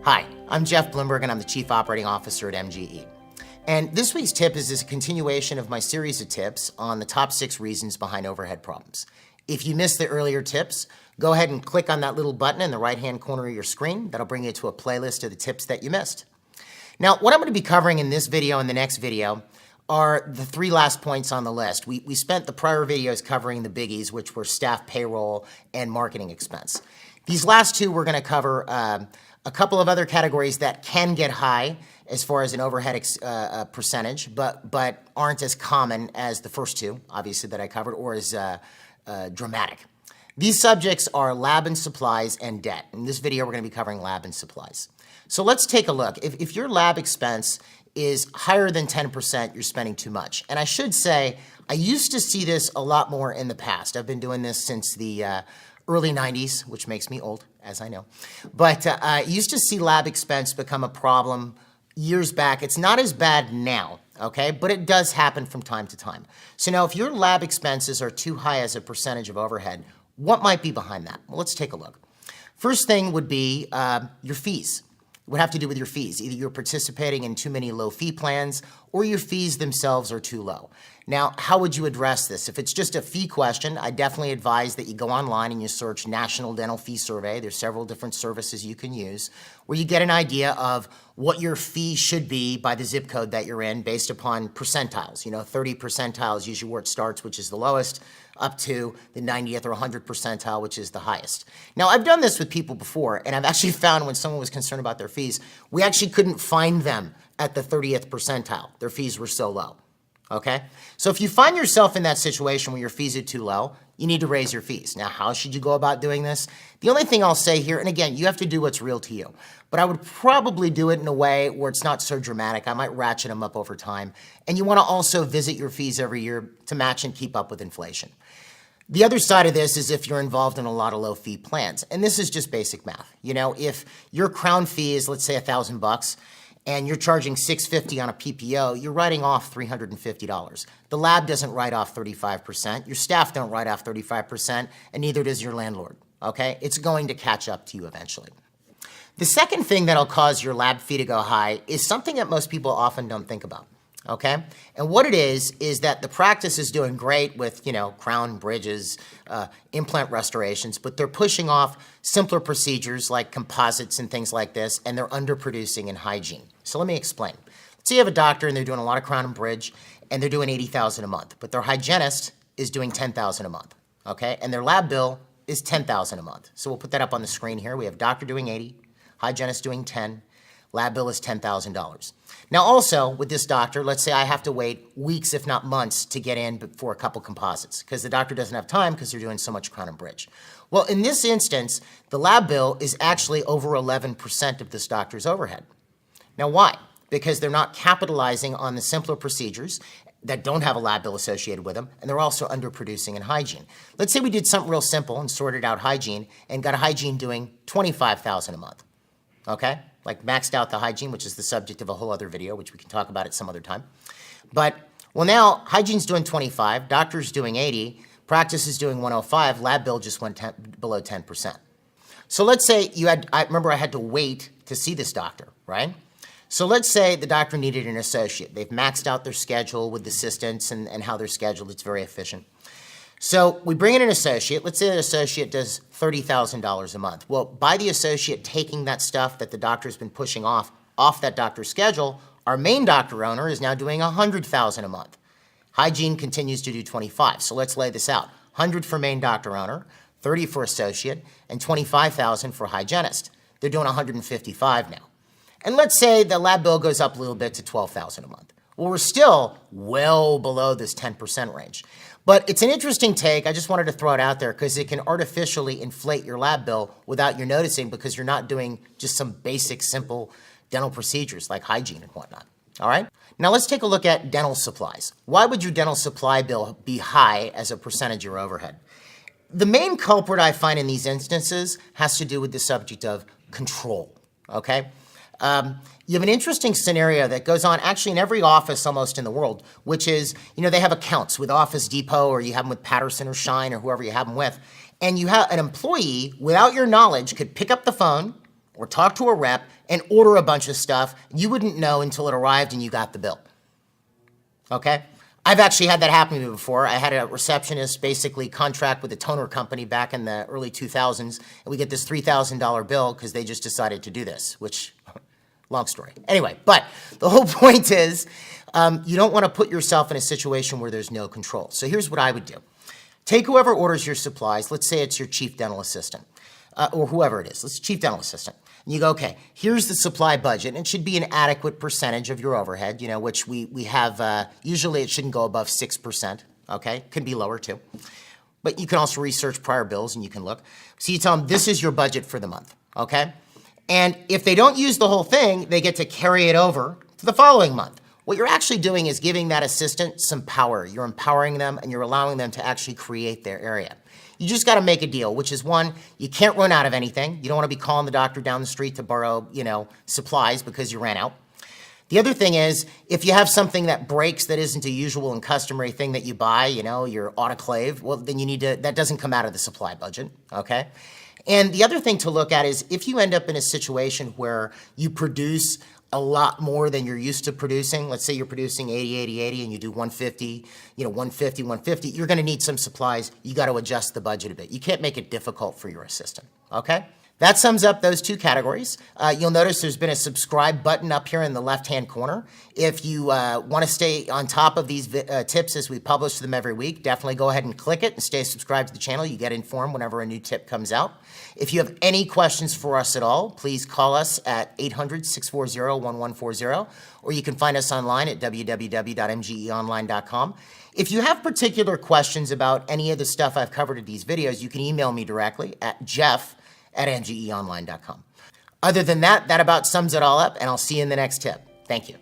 Hi, I'm Jeff Bloomberg and I'm the Chief Operating Officer at MGE. And this week's tip is a continuation of my series of tips on the top 6 reasons behind overhead problems. If you missed the earlier tips, go ahead and click on that little button in the right-hand corner of your screen. That'll bring you to a playlist of the tips that you missed. Now, what I'm going to be covering in this video and the next video are the 3 last points on the list. We spent the prior videos covering the biggies, which were staff payroll and marketing expense. These last 2 we're going to cover a couple of other categories that can get high as far as an overhead percentage, but aren't as common as the first 2, obviously, that I covered, or as dramatic. These subjects are lab and supplies and debt. In this video, we're going to be covering lab and supplies. So let's take a look. If your lab expense is higher than 10%, you're spending too much. And I should say, I used to see this a lot more in the past. I've been doing this since the early 90s, which makes me old, as I know. But I used to see lab expense become a problem years back. It's not as bad now, okay? But it does happen from time to time. So now if your lab expenses are too high as a percentage of overhead, what might be behind that? Well, let's take a look. First thing would be your fees. It would have to do with your fees. Either you're participating in too many low fee plans or your fees themselves are too low. Now, how would you address this? If it's just a fee question, I definitely advise that you go online and you search National Dental Fee Survey. There's several different services you can use where you get an idea of what your fee should be by the zip code that you're in based upon percentiles. 30 percentiles usually where it starts, which is the lowest, up to the 90th or 100th percentile, which is the highest. Now, I've done this with people before, and I've actually found when someone was concerned about their fees, we actually couldn't find them at the 30th percentile. Their fees were so low, okay? So if you find yourself in that situation where your fees are too low, you need to raise your fees. Now, how should you go about doing this? The only thing I'll say here, and again, you have to do what's real to you, but I would probably do it in a way where it's not so dramatic. I might ratchet them up over time. And you want to also visit your fees every year to match and keep up with inflation. The other side of this is if you're involved in a lot of low fee plans. And this is just basic math. If your crown fee is, let's say, $1,000 and you're charging $650 on a PPO, you're writing off $350. The lab doesn't write off 35%. Your staff don't write off 35%, and neither does your landlord, okay? It's going to catch up to you eventually. The second thing that'll cause your lab fee to go high is something that most people often don't think about. Okay? And what it is that the practice is doing great with, crown, bridges, implant restorations, but they're pushing off simpler procedures like composites and things like this, and they're underproducing in hygiene. So let me explain. Let's say you have a doctor and they're doing a lot of crown and bridge, and they're doing $80,000 a month, but their hygienist is doing $10,000 a month, okay? And their lab bill is $10,000 a month. So we'll put that up on the screen here. We have doctor doing 80, hygienist doing 10, lab bill is $10,000. Now also, with this doctor, let's say I have to wait weeks, if not months, to get in for a couple composites because the doctor doesn't have time because they're doing so much crown and bridge. Well, in this instance, the lab bill is actually over 11% of this doctor's overhead. Now why? Because they're not capitalizing on the simpler procedures that don't have a lab bill associated with them, and they're also underproducing in hygiene. Let's say we did something real simple and sorted out hygiene and got a hygiene doing $25,000 a month, okay? Like maxed out the hygiene, which is the subject of a whole other video, which we can talk about at some other time. But, well, now hygiene's doing 25, doctor's doing 80, practice is doing 105, lab bill just went below 10%. So let's say I remember I had to wait to see this doctor, right? So let's say the doctor needed an associate. They've maxed out their schedule with assistants and how they're scheduled. It's very efficient. So we bring in an associate. Let's say that associate does $30,000 a month. Well, by the associate taking that stuff that the doctor's been pushing off that doctor's schedule, our main doctor owner is now doing $100,000 a month. Hygiene continues to do 25. So let's lay this out. 100 for main doctor owner, 30 for associate, and 25,000 for hygienist. They're doing 155 now. And let's say the lab bill goes up a little bit to 12,000 a month. Well, we're still well below this 10% range. But it's an interesting take. I just wanted to throw it out there because it can artificially inflate your lab bill without you noticing because you're not doing just some basic, simple dental procedures like hygiene and whatnot. All right? Now let's take a look at dental supplies. Why would your dental supply bill be high as a percentage of your overhead? The main culprit I find in these instances has to do with the subject of control, okay? You have an interesting scenario that goes on actually in every office almost in the world, which is, they have accounts with Office Depot or you have them with Patterson or Shine or whoever you have them with. And you have an employee, without your knowledge, could pick up the phone or talk to a rep and order a bunch of stuff you wouldn't know until it arrived and you got the bill. Okay? I've actually had that happen to me before. I had a receptionist basically contract with a toner company back in the early 2000s, and we get this $3,000 bill because they just decided to do this, which, long story. Anyway, but the whole point is you don't want to put yourself in a situation where there's no control. So here's what I would do. Take whoever orders your supplies. Let's say it's your chief dental assistant or whoever it is. Let's chief dental assistant. And you go, okay, here's the supply budget. And it should be an adequate percentage of your overhead, which we have, usually it shouldn't go above 6%, okay? Can be lower too. But you can also research prior bills and you can look. So you tell them, this is your budget for the month, okay? And if they don't use the whole thing, they get to carry it over to the following month. What you're actually doing is giving that assistant some power. You're empowering them and you're allowing them to actually create their area. You just got to make a deal, which is one, you can't run out of anything. You don't want to be calling the doctor down the street to borrow, supplies because you ran out. The other thing is, if you have something that breaks that isn't a usual and customary thing that you buy, your autoclave, well, then you need to, that doesn't come out of the supply budget, okay? And the other thing to look at is if you end up in a situation where you produce a lot more than you're used to producing. Let's say you're producing 80, 80, 80, and you do 150, 150, 150. You're going to need some supplies. You got to adjust the budget a bit. You can't make it difficult for your assistant, okay? That sums up those two categories. You'll notice there's been a subscribe button up here in the left-hand corner. If you want to stay on top of these tips as we publish them every week, definitely go ahead and click it and stay subscribed to the channel. You get informed whenever a new tip comes out. If you have any questions for us at all, please call us at 800-640-1140, or you can find us online at www.mgeonline.com. If you have particular questions about any of the stuff I've covered in these videos, you can email me directly at jeff@mgeonline.com. Other than that, that about sums it all up, and I'll see you in the next tip. Thank you.